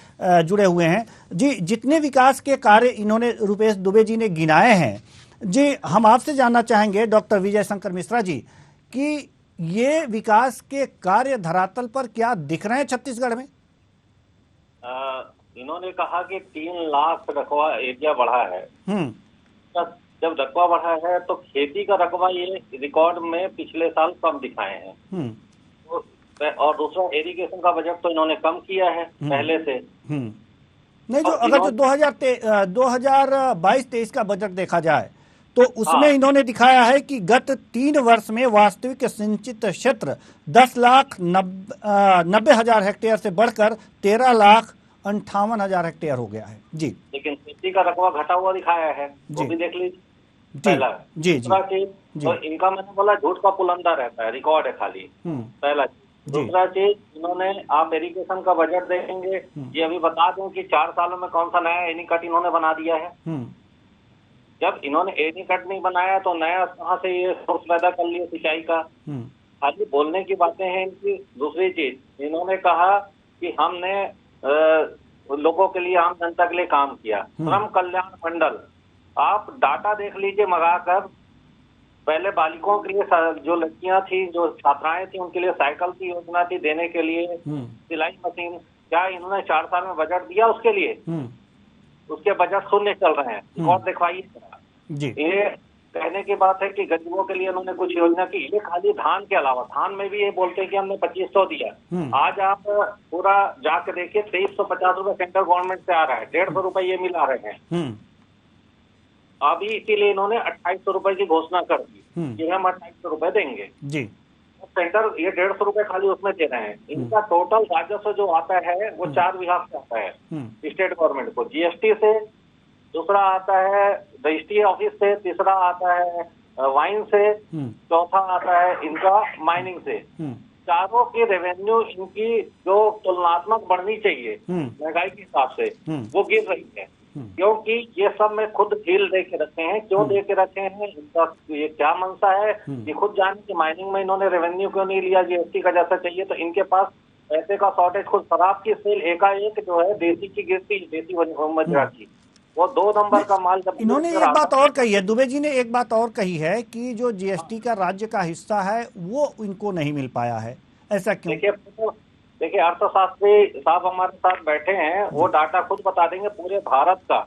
जुड़े हुए हैं जी। जितने विकास के कार्य इन्होंने रुपेश दुबे जी ने गिनाए हैं जी, हम आपसे जानना चाहेंगे डॉक्टर विजय शंकर मिश्रा जी कि ये विकास के कार्य धरातल पर क्या दिख रहे हैं छत्तीसगढ़ में? इन्होंने कहा कि 3 लाख रकबा एरिया बढ़ा है। जब रकबा बढ़ा है तो खेती का रकबा ये रिकॉर्ड में पिछले साल कम दिखाए हैं। और दूसरा इरिगेशन का बजट तो इन्होंने कम किया है पहले से। नहीं, जो अगर जो 2022-23 का बजट देखा जाए तो उसमें इन्होंने दिखाया है कि गत 3 वर्ष में वास्तविक सिंचित क्षेत्र 10,90,000 हेक्टेयर से बढ़कर 13,58,000 हेक्टेयर हो गया है जी। लेकिन खेती का रकबा घटा हुआ दिखाया है, वो भी देख लीजिए। पहला जी दूसरा चीज, तो इनका मैंने बोला झूठ का पुलंदा रहता है, रिकॉर्ड है खाली। पहला दूसरा चीज, इन्होंने आप इरिगेशन का बजट देखेंगे, ये अभी बता दूं कि 4 सालों में कौन सा नया एनीकट इन्होंने बना दिया है। जब इन्होंने एनीकट नहीं बनाया तो नया कहाँ से ये सोर्स पैदा कर लिया सिंचाई का? खाली बोलने की बातें हैं इनकी। दूसरी चीज, इन्होंने कहा कि हमने लोगों के लिए, आम जनता के लिए काम किया। श्रम कल्याण मंडल, आप डाटा देख लीजिए मंगाकर। पहले बालिकाओं के लिए जो लड़कियां थी, जो छात्राएं थी, उनके लिए साइकिल की योजना थी देने के लिए, सिलाई मशीन। क्या इन्होंने 4 साल में बजट दिया उसके लिए? उसके बजट शून्य चल रहे हैं। और दिखवाइए ये कहने की बात है कि गरीबों के लिए उन्होंने कुछ योजना की। ये खाली धान के अलावा, धान में भी ये बोलते हैं कि हमने 2500 दिया। आज आप पूरा जाके देखिए, 2350 रुपए सेंट्रल गवर्नमेंट से आ रहा है, 150 रुपए ये मिला रहे हैं अभी। इसीलिए इन्होंने 2800 रुपए की घोषणा कर दी कि हम 2800 रुपए देंगे जी। सेंटर ये 150 रुपए खाली उसमें दे रहे हैं। इनका टोटल राजस्व जो आता है वो 4 विभाग से आता है स्टेट गवर्नमेंट को। जीएसटी से, दूसरा आता है रजिस्ट्री ऑफिस से, तीसरा आता है वाइन से, चौथा आता है इनका माइनिंग से। चारों की रेवेन्यू इनकी जो तुलनात्मक बढ़नी चाहिए महंगाई के हिसाब से, वो गिर रही है। क्योंकि ये सब में खुद डील दे के रखे हैं। क्यों दे के रखे हैं, इनका ये क्या मंशा है ये खुद जाने कि माइनिंग में इन्होंने रेवेन्यू क्यों नहीं लिया जीएसटी का जैसा चाहिए। तो इनके पास पैसे का शॉर्टेज। खुद शराब की सेल एकाएक जो है देसी की गिरती, देसी मदिरा की, वो 2 नंबर का माल। जब इन्होंने एक बात और कही है, दुबे जी ने एक बात और कही है कि जो जीएसटी का राज्य का हिस्सा है वो इनको नहीं मिल पाया है। ऐसा क्यों? देखिए देखिए अर्थशास्त्री साहब हमारे साथ बैठे हैं, वो डाटा खुद बता देंगे पूरे भारत का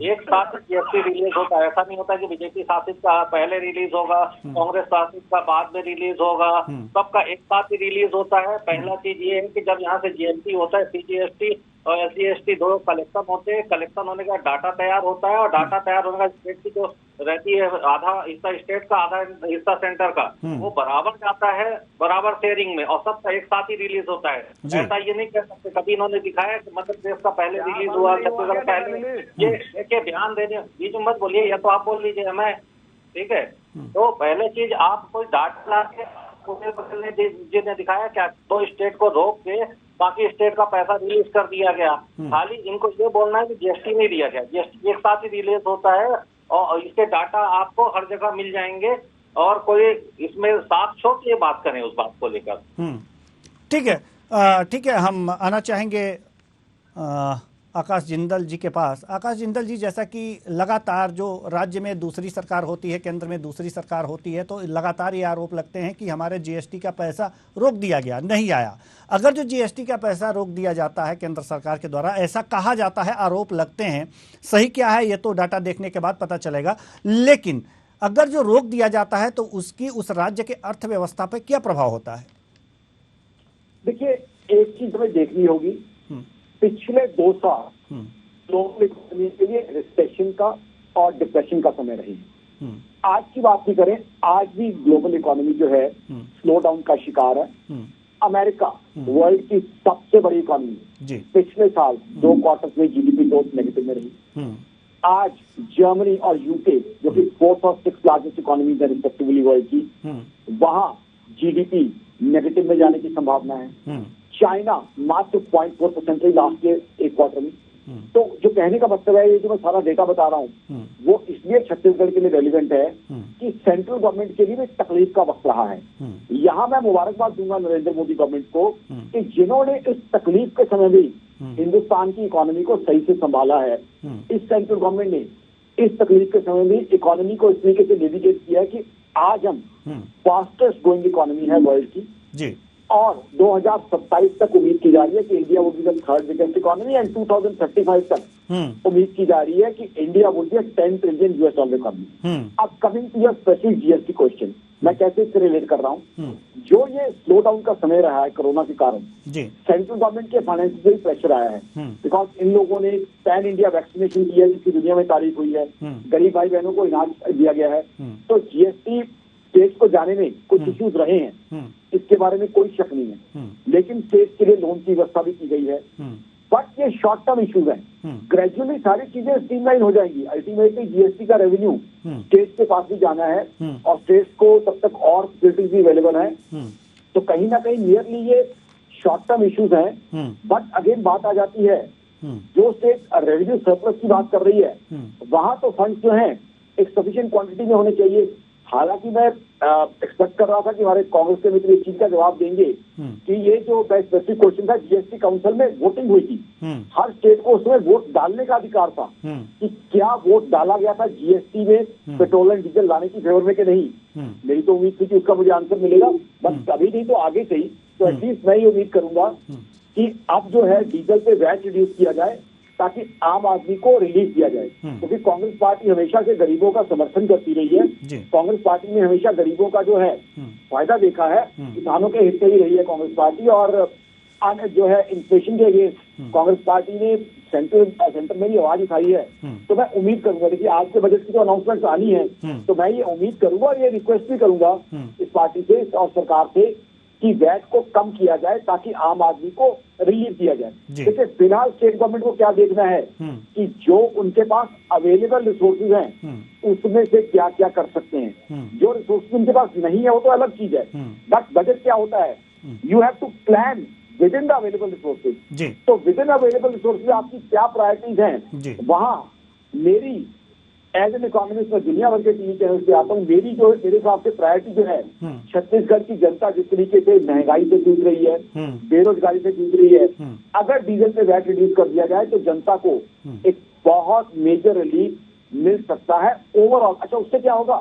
एक साथ जीएसटी रिलीज होता है। ऐसा नहीं होता कि बीजेपी शासित का पहले रिलीज होगा, कांग्रेस शासित का बाद में रिलीज होगा, सबका एक साथ ही रिलीज होता है। पहला चीज ये है कि जब यहाँ से जीएसटी होता है, सीजीएसटी और एसजीएसटी दो कलेक्शन होते हैं, कलेक्शन होने का डाटा तैयार होता है और डाटा तैयार होने का स्टेट की जो रहती है आधा हिस्सा स्टेट का आधा हिस्सा सेंटर का, वो बराबर जाता है बराबर शेयरिंग में और सबका एक साथ ही रिलीज होता है। ऐसा ये नहीं कह सकते, कभी इन्होंने दिखाया कि मध्य प्रदेश का पहले रिलीज हुआ, छत्तीसगढ़ पहले। ये देखिए ध्यान देने, बीच में मत बोलिए, या तो आप बोल लीजिए मैं, ठीक है। तो पहले चीज आप कोई डाटा ला के जिन्हें दिखाया क्या 2 स्टेट को रोक के बाकी स्टेट का पैसा रिलीज कर दिया गया। खाली इनको ये बोलना है कि जीएसटी नहीं दिया गया, जीएसटी एक साथ ही रिलीज होता है और इसके डाटा आपको हर जगह मिल जाएंगे और कोई इसमें साफ छोट ये बात करें उस बात को लेकर। ठीक है, ठीक है। हम आना चाहेंगे आकाश जिंदल जी के पास। आकाश जिंदल जी, जैसा कि लगातार जो राज्य में दूसरी सरकार होती है, केंद्र में दूसरी सरकार होती है, तो लगातार ये आरोप लगते हैं कि हमारे जीएसटी का पैसा रोक दिया गया, नहीं आया। अगर जो जीएसटी का पैसा रोक दिया जाता है केंद्र सरकार के द्वारा, ऐसा कहा जाता है, आरोप लगते हैं, सही क्या है ये तो डाटा देखने के बाद पता चलेगा, लेकिन अगर जो रोक दिया जाता है तो उसकी उस राज्य के अर्थव्यवस्था पर क्या प्रभाव होता है? देखिए, एक चीज हमें देखनी होगी, पिछले 2 साल ग्लोबल इकोनॉमी के लिए रिसेशन का और डिप्रेशन का समय रही है। आज की बात भी करें, आज भी ग्लोबल इकोनॉमी जो है स्लो डाउन का शिकार है। अमेरिका वर्ल्ड की सबसे बड़ी इकोनॉमी, पिछले साल 2 क्वार्टर्स में जीडीपी ग्रोथ नेगेटिव में रही। आज जर्मनी और यूके जो कि 4th और 6th लार्जेस्ट इकोनॉमी है रिस्पेक्टिवली वर्ल्ड की, वहां जीडीपी नेगेटिव में जाने की संभावना है। चाइना मात्र 0.4% रही लास्ट ईयर एक क्वार्टर में। तो जो कहने का मतलब है, ये जो मैं सारा डेटा बता रहा हूँ वो इसलिए छत्तीसगढ़ के लिए रेलिवेंट है कि सेंट्रल गवर्नमेंट के लिए भी तकलीफ का वक्त रहा है। यहाँ मैं मुबारकबाद दूंगा नरेंद्र मोदी गवर्नमेंट को कि जिन्होंने इस तकलीफ के समय भी हिंदुस्तान की इकोनॉमी को सही से संभाला है। इस सेंट्रल गवर्नमेंट ने इस तकलीफ के समय भी इकोनॉमी को इस तरीके से नेविगेट किया है कि आज हम फास्टेस्ट ग्रोइंग इकोनॉमी है वर्ल्ड की जी। और 2027 तक उम्मीद की जा रही है कि India would be the 3rd biggest economy and 2035 तक उम्मीद की जा रही है कि India would be $10 trillion economy. अब coming to your specific GST question, मैं कैसे इससे रिलेट कर रहा हूँ। जो ये स्लो डाउन का समय रहा है कोरोना के कारण, सेंट्रल गवर्नमेंट के फाइनेंशियल प्रेशर आया है बिकॉज इन लोगों ने पैन इंडिया वैक्सीनेशन किया जिसकी दुनिया में तारीफ हुई है, गरीब भाई बहनों को इनाज दिया गया है। तो जीएसटी स्टेट को जाने में कुछ इश्यूज रहे हैं, इसके बारे में कोई शक नहीं है, लेकिन स्टेट के लिए लोन की व्यवस्था भी की गई है। बट ये शॉर्ट टर्म इश्यूज हैं, ग्रेजुअली सारी चीजें स्ट्रीमलाइन हो जाएंगी। अल्टीमेटली जीएसटी का रेवेन्यू स्टेट के पास भी जाना है और स्टेट को तब तक और फैसिलिटीज भी अवेलेबल है। तो कहीं ना कहीं नियरली ये शॉर्ट टर्म इश्यूज हैं। बट अगेन बात आ जाती है, जो स्टेट रेवेन्यू सरप्लस की बात कर रही है वहां तो फंड्स जो हैं एक सफिशिएंट क्वांटिटी में होने चाहिए। हालांकि मैं एक्सपेक्ट कर रहा था कि हमारे कांग्रेस के मित्र इस चीज का जवाब देंगे कि ये जो स्पेसिफिक क्वेश्चन था, जीएसटी काउंसिल में वोटिंग हुई थी, हर स्टेट को उसमें वोट डालने का अधिकार था कि क्या वोट डाला गया था जीएसटी में पेट्रोल एंड डीजल लाने की फेवर में कि नहीं। मेरी तो उम्मीद थी कि उसका मुझे आंसर मिलेगा, बट अभी नहीं तो आगे से ही। तो एटलीस्ट मैं ये उम्मीद करूंगा कि अब जो है डीजल पे वैट रिड्यूस किया जाए ताकि आम आदमी को रिलीफ दिया जाए, क्योंकि कांग्रेस पार्टी हमेशा से गरीबों का समर्थन करती रही है। कांग्रेस पार्टी ने हमेशा गरीबों का जो है फायदा देखा है, किसानों के हित से ही रही है कांग्रेस पार्टी। और जो है इन्फ्लेशन के अगेंस्ट कांग्रेस पार्टी ने सेंटर में ही आवाज उठाई है। तो मैं उम्मीद करूंगा, देखिए आज के बजट की जो अनाउंसमेंट आनी है, तो मैं ये उम्मीद करूंगा और ये रिक्वेस्ट भी करूंगा इस पार्टी से और सरकार से कि वैट को कम किया जाए ताकि आम आदमी को रिलीफ दिया जाए। देखिए फिलहाल स्टेट गवर्नमेंट को क्या देखना है कि जो उनके पास अवेलेबल रिसोर्सेज हैं उसमें से क्या क्या कर सकते हैं। जो रिसोर्सेज उनके पास नहीं है वो तो अलग चीज है, बट बजट क्या होता है, you have to plan within the available resources. तो विद इन अवेलेबल रिसोर्सेज आपकी क्या प्रायोरिटीज हैं, वहां मेरी एज एन इकोनॉमिस्ट में दुनिया भर के टीवी चैनल से आता हूँ, मेरी जो है मेरे हिसाब से प्रायोरिटी जो है छत्तीसगढ़ की जनता जिस तरीके से महंगाई से जूझ रही है, बेरोजगारी से जूझ रही है, अगर डीजल पे वैट रिड्यूस कर दिया जाए तो जनता को एक बहुत मेजर रिलीफ मिल सकता है ओवरऑल। अच्छा, उससे क्या होगा,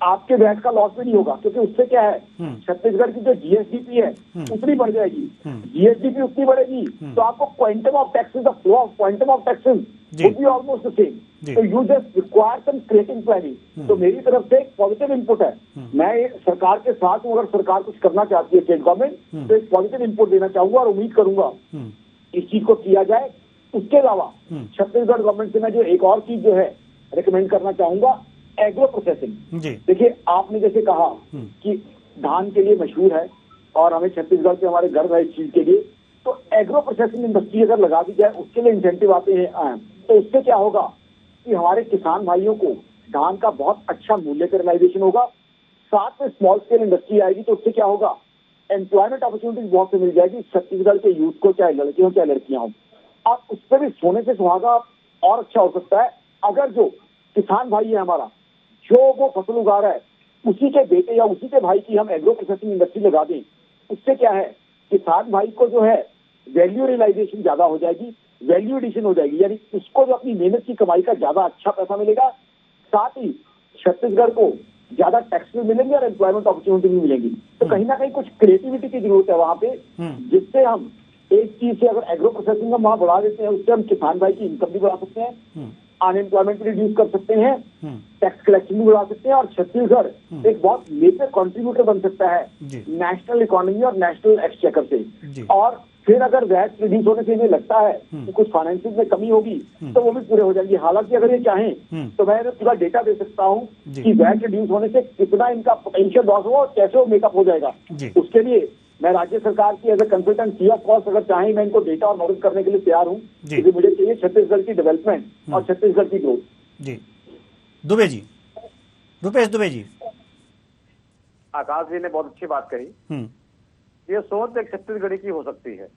आपके वैट का लॉस भी नहीं होगा, क्योंकि उससे क्या है, छत्तीसगढ़ की जो जीएसडीपी है उतनी बढ़ जाएगी। जीएसडीपी उतनी बढ़ेगी तो आपको quantum of taxes, the flow of quantum of taxes would be almost the same. तो you just require some creating planning. तो मेरी तरफ से एक पॉजिटिव इनपुट है, मैं सरकार के साथ हूँ। अगर सरकार कुछ करना चाहती है स्टेट गवर्नमेंट, तो एक पॉजिटिव इनपुट देना चाहूंगा और उम्मीद करूंगा इस चीज को किया जाए। उसके अलावा छत्तीसगढ़ गवर्नमेंट से मैं जो एक और चीज जो है रिकमेंड करना चाहूंगा, एग्रो प्रोसेसिंग। देखिए, आपने जैसे कहा कि धान के लिए मशहूर है और हमें छत्तीसगढ़ के हमारे गर्व है इस चीज के लिए, तो एग्रो प्रोसेसिंग इंडस्ट्री अगर लगा दी जाए, उसके लिए इंसेंटिव आते हैं, तो उससे क्या होगा कि हमारे किसान भाइयों को धान का बहुत अच्छा मूल्य का रियलाइजेशन होगा। साथ में स्मॉल स्केल इंडस्ट्री आएगी, तो उससे क्या होगा, एम्प्लॉयमेंट अपॉर्चुनिटीज बहुत से मिल जाएगी छत्तीसगढ़ के यूथ को, चाहे लड़के हो चाहे लड़कियां हो। अब उस पर भी सोने से सुहागा और अच्छा हो सकता है अगर जो किसान भाई है हमारा, जो वो फसल उगा रहा है, उसी के बेटे या उसी के भाई की हम एग्रो प्रोसेसिंग इंडस्ट्री लगा दें। उससे क्या है, किसान भाई को जो है वैल्यू रियलाइजेशन ज्यादा हो जाएगी, वैल्यू एडिशन हो जाएगी, यानी उसको जो अपनी मेहनत की कमाई का ज्यादा अच्छा पैसा मिलेगा। साथ ही छत्तीसगढ़ को ज्यादा टैक्स भी मिलेंगे और एम्प्लॉयमेंट अपॉर्चुनिटी भी मिलेगी। तो कहीं ना कहीं कुछ क्रिएटिविटी की जरूरत है वहां पे, जिससे हम एक चीज से अगर एग्रो प्रोसेसिंग हम वहां बढ़ा देते हैं, उससे हम किसान भाई की इनकम भी बढ़ा सकते हैं, अनएम्प्लॉयमेंट भी रिड्यूस कर सकते हैं, टैक्स कलेक्शन भी बढ़ा सकते हैं और छत्तीसगढ़ एक बहुत मेजर कंट्रीब्यूटर बन सकता है नेशनल इकोनॉमी और नेशनल एक्सचेकर से। और फिर अगर वैट रिड्यूस होने से इन्हें लगता है कि कुछ फाइनेंसिंग में कमी होगी, तो वो भी पूरे हो जाएंगे। हालांकि अगर ये चाहें तो मैं पूरा डेटा दे सकता हूँ कि वैट रिड्यूस होने से कितना इनका पोटेंशियल लॉस हुआ और कैसे वो मेकअप हो जाएगा। उसके लिए मैं राज्य सरकार की as a consultant free of cost अगर चाहें मैं इनको डेटा और मदद करने के लिए तैयार हूँ, क्योंकि मुझे चाहिए छत्तीसगढ़ की डेवलपमेंट और छत्तीसगढ़ की ग्रोथ। जी दुबे जी, रुपेश दुबे जी। आकाश जी ने बहुत अच्छी बात कही। ये सोच एक छत्तीसगढ़ी की हो सकती है,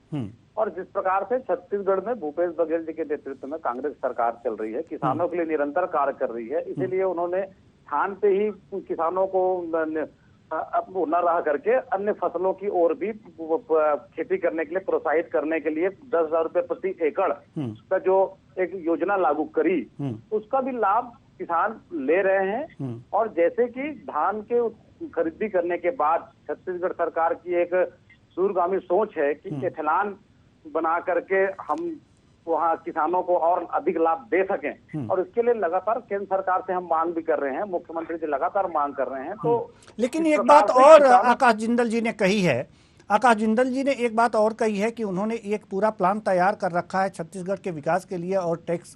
और जिस प्रकार से छत्तीसगढ़ में भूपेश बघेल जी के नेतृत्व में कांग्रेस सरकार चल रही है, किसानों के लिए निरंतर कार्य कर रही है, इसीलिए उन्होंने धान पे ही किसानों को न रह करके अन्य फसलों की ओर भी खेती करने के लिए प्रोत्साहित करने के लिए 10,000 रुपए प्रति एकड़ का जो एक योजना लागू करी, उसका भी लाभ किसान ले रहे हैं। और जैसे कि धान के खरीदी करने के बाद छत्तीसगढ़ सरकार की एक दूरगामी सोच है कि एथेनॉल बना करके हम वहाँ किसानों को और अधिक लाभ दे सकें, और इसके लिए लगातार केंद्र सरकार से हम मांग भी कर रहे हैं, मुख्यमंत्री जी लगातार मांग कर रहे हैं। तो लेकिन एक बात और आकाश जिंदल जी ने कही है, आकाश जिंदल जी ने एक बात और कही है कि उन्होंने एक पूरा प्लान तैयार कर रखा है छत्तीसगढ़ के विकास के लिए, और टैक्स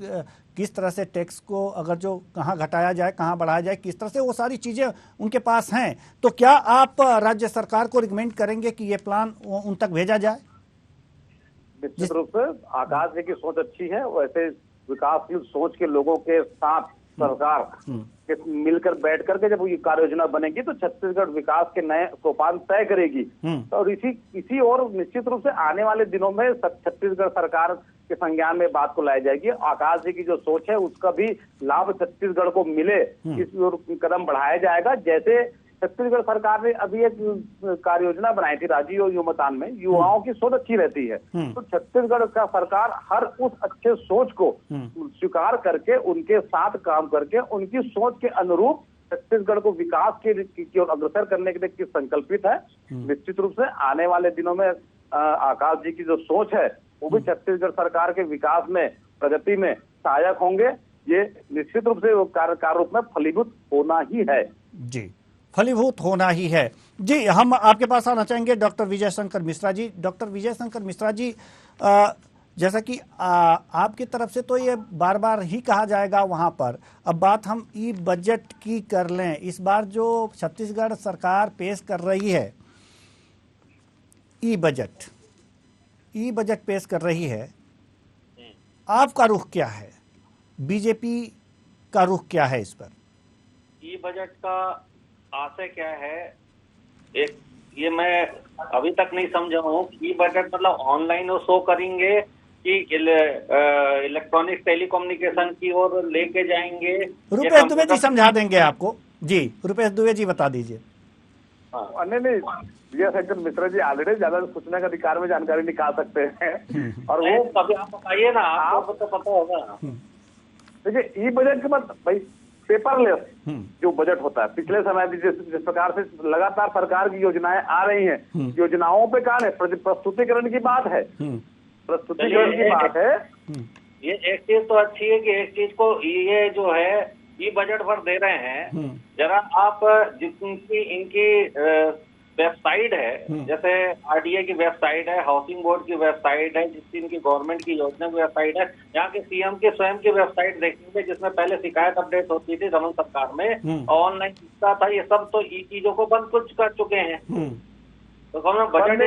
किस तरह से टैक्स को अगर जो कहाँ घटाया जाए, कहाँ बढ़ाया जाए, किस तरह से, वो सारी चीज़ें उनके पास हैं। तो क्या आप राज्य सरकार को रिकमेंड करेंगे कि ये प्लान उन तक भेजा जाए? निश्चित रूप से आकाश जी की सोच अच्छी है, वैसे विकासशील सोच के लोगों के साथ सरकार के मिलकर बैठ करके जब ये कार्य योजना बनेगी तो छत्तीसगढ़ विकास के नए सोपान तय करेगी। और इसी और निश्चित रूप से आने वाले दिनों में छत्तीसगढ़ सरकार के संज्ञान में बात को लाई जाएगी। आकाश जी की जो सोच है उसका भी लाभ छत्तीसगढ़ को मिले, इस ओर कदम बढ़ाया जाएगा। जैसे छत्तीसगढ़ सरकार ने अभी एक कार्य योजना बनाई थी राजीव युवतान में, युवाओं की सोच अच्छी रहती है, तो छत्तीसगढ़ का सरकार हर उस अच्छे सोच को स्वीकार करके उनके साथ काम करके उनकी सोच के अनुरूप छत्तीसगढ़ को विकास की ओर अग्रसर करने के लिए संकल्पित है। निश्चित रूप से आने वाले दिनों में आकाश जी की जो सोच है वो भी छत्तीसगढ़ सरकार के विकास में, प्रगति में सहायक होंगे। ये निश्चित रूप से कार्य रूप में फलीभूत होना ही है। जी, फलीभूत होना ही है। जी, हम आपके पास आना चाहेंगे डॉक्टर विजय शंकर मिश्रा जी। डॉक्टर विजय शंकर मिश्रा जी, जैसा कि आपकी तरफ से तो ये बार बार ही कहा जाएगा वहाँ पर, अब बात हम ई बजट की कर लें। इस बार जो छत्तीसगढ़ सरकार पेश कर रही है ई बजट पेश कर रही है, आपका रुख क्या है? बीजेपी का रुख क्या है इस पर? ई बजट का आशय क्या है, एक ये मैं अभी तक नहीं समझा हूँ। ई बजट मतलब ऑनलाइन वो शो करेंगे कि इलेक्ट्रॉनिक टेलीकम्युनिकेशन की ओर लेके जाएंगे? रुपेश दुबे जी समझा देंगे आपको। जी, रुपेश दुबे जी बता दीजिए। नहीं, विजय शंकर मिश्रा जी ऑलरेडी ज्यादा सूचना का अधिकार में जानकारी निकाल सकते हैं, और वो कभी आप बताइए ना, आपको तो पता होगा। देखिए, ई बजट के बाद भाई पेपरलेस जो बजट होता है, पिछले समय भी जिस प्रकार से लगातार सरकार की योजनाएं आ रही हैं, योजनाओं पे कहा प्रस्तुतिकरण की बात है, प्रस्तुतिकरण की बात है। ये एक चीज तो अच्छी है कि एक चीज को ये जो है ये बजट भर दे रहे हैं, जरा आप जितनी इनकी वेबसाइट है, जैसे आरडीए की वेबसाइट है, हाउसिंग बोर्ड की वेबसाइट है, जिसकी इनकी गवर्नमेंट की योजना की वेबसाइट है, यहाँ के सीएम के स्वयं की वेबसाइट देखेंगे जिसमें पहले शिकायत अपडेट होती थी रमन सरकार में, ऑनलाइन दिखता था, ये सब तो ई चीजों को बंद कुछ कर चुके हैं। तो बजट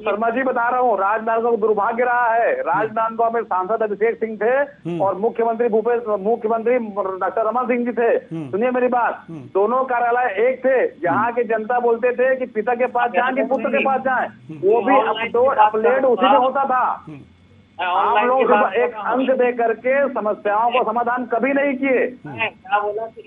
शर्मा जी बता रहा हूँ, राजनांदगांव को दुर्भाग्य रहा है। राजनांदगांव में सांसद अभिषेक सिंह थे और मुख्यमंत्री डॉक्टर रमन सिंह जी थे। सुनिए मेरी बात, दोनों कार्यालय एक थे। यहाँ के जनता बोलते थे कि पिता के पास जाएं कि पुत्र के पास जाएं, वो भी अपडेट उसी में होता था। आप लोग एक अंक दे करके समस्याओं को समाधान कभी नहीं किए। क्या बोला कि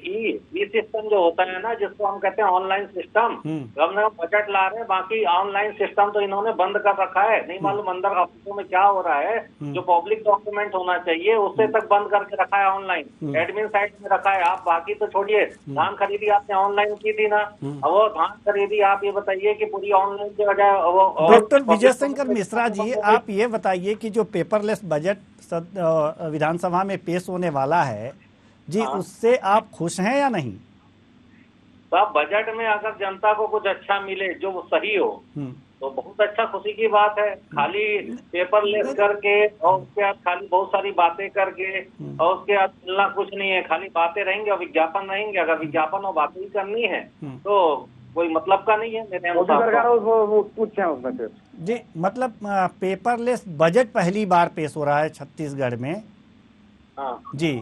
ई सिस्टम जो होता है ना, जिसको हम कहते हैं ऑनलाइन सिस्टम, गवर्नमेंट बजट ला रहे हैं, बाकी ऑनलाइन सिस्टम तो इन्होंने बंद कर रखा है। नहीं मालूम अंदर ऑफिसों में क्या हो रहा है, जो पब्लिक डॉक्यूमेंट होना चाहिए उससे तक बंद करके रखा है, ऑनलाइन एडमिन साइट में रखा है। आप बाकी तो छोड़िए, धान खरीदी आपने ऑनलाइन की थी ना, वो धान खरीदी आप ये बताइए कि पूरी ऑनलाइन की बजाय वो। डॉक्टर विजय शंकर मिश्रा जी, आप ये बताइए कि जो पेपरलेस बजट विधानसभा में पेश होने वाला है जी, उससे आप खुश हैं या नहीं? तो बजट में अगर जनता को कुछ अच्छा मिले जो सही हो तो बहुत अच्छा, खुशी की बात है। खाली पेपरलेस करके और उसके बाद खाली बहुत सारी बातें करके और उसके बाद मिलना कुछ नहीं है, खाली बातें रहेंगे और विज्ञापन रहेंगे। अगर विज्ञापन और बातें ही करनी है तो कोई मतलब का नहीं है मेरे अनुसार जी। मतलब पेपरलेस बजट पहली बार पेश हो रहा है छत्तीसगढ़ में जी,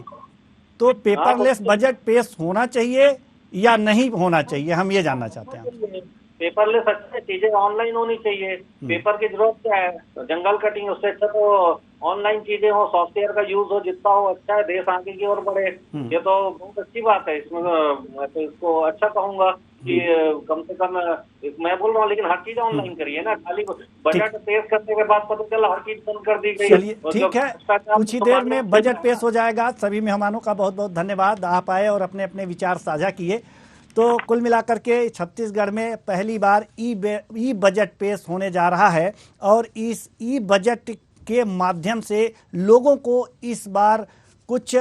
तो पेपरलेस बजट पेश होना चाहिए या नहीं होना चाहिए, हम ये जानना चाहते हैं। पेपरलेस अच्छा, चीजें ऑनलाइन होनी चाहिए। पेपर की जरूरत क्या है, जंगल कटिंग, उससे अच्छा तो ऑनलाइन चीजें हो, सॉफ्टवेयर का यूज हो, जितना हो अच्छा है, देश आगे की ओर बढ़े। ये तो बहुत अच्छी बात है। इसमें मैं तो इसको अच्छा कहूंगा कि कम से कम मैं बोल रहा हूँ, लेकिन हर चीज ऑनलाइन करिए ना। खाली बजट पेश करने के बाद पता चला हर चीज बंद कर दी गई। चलिए ठीक है, कुछ ही देर में बजट पेश हो जाएगा। सभी मेहमानों का बहुत बहुत धन्यवाद, आप आए और अपने अपने विचार साझा किए। तो कुल मिलाकर के छत्तीसगढ़ में पहली बार ई बजट पेश होने जा रहा है और इस ई बजट के माध्यम से लोगों को इस बार कुछ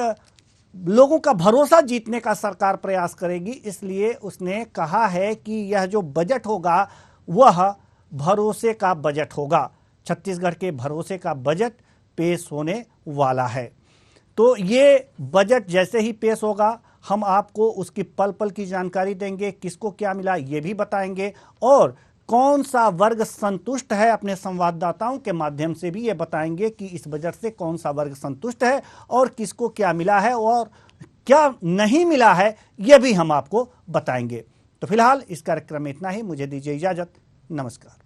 लोगों का भरोसा जीतने का सरकार प्रयास करेगी। इसलिए उसने कहा है कि यह जो बजट होगा वह भरोसे का बजट होगा। छत्तीसगढ़ के भरोसे का बजट पेश होने वाला है। तो ये बजट जैसे ही पेश होगा हम आपको उसकी पल पल की जानकारी देंगे, किसको क्या मिला ये भी बताएंगे, और कौन सा वर्ग संतुष्ट है अपने संवाददाताओं के माध्यम से भी ये बताएंगे कि इस बजट से कौन सा वर्ग संतुष्ट है और किसको क्या मिला है और क्या नहीं मिला है, ये भी हम आपको बताएंगे। तो फिलहाल इस कार्यक्रम में इतना ही, मुझे दीजिए इजाजत, नमस्कार।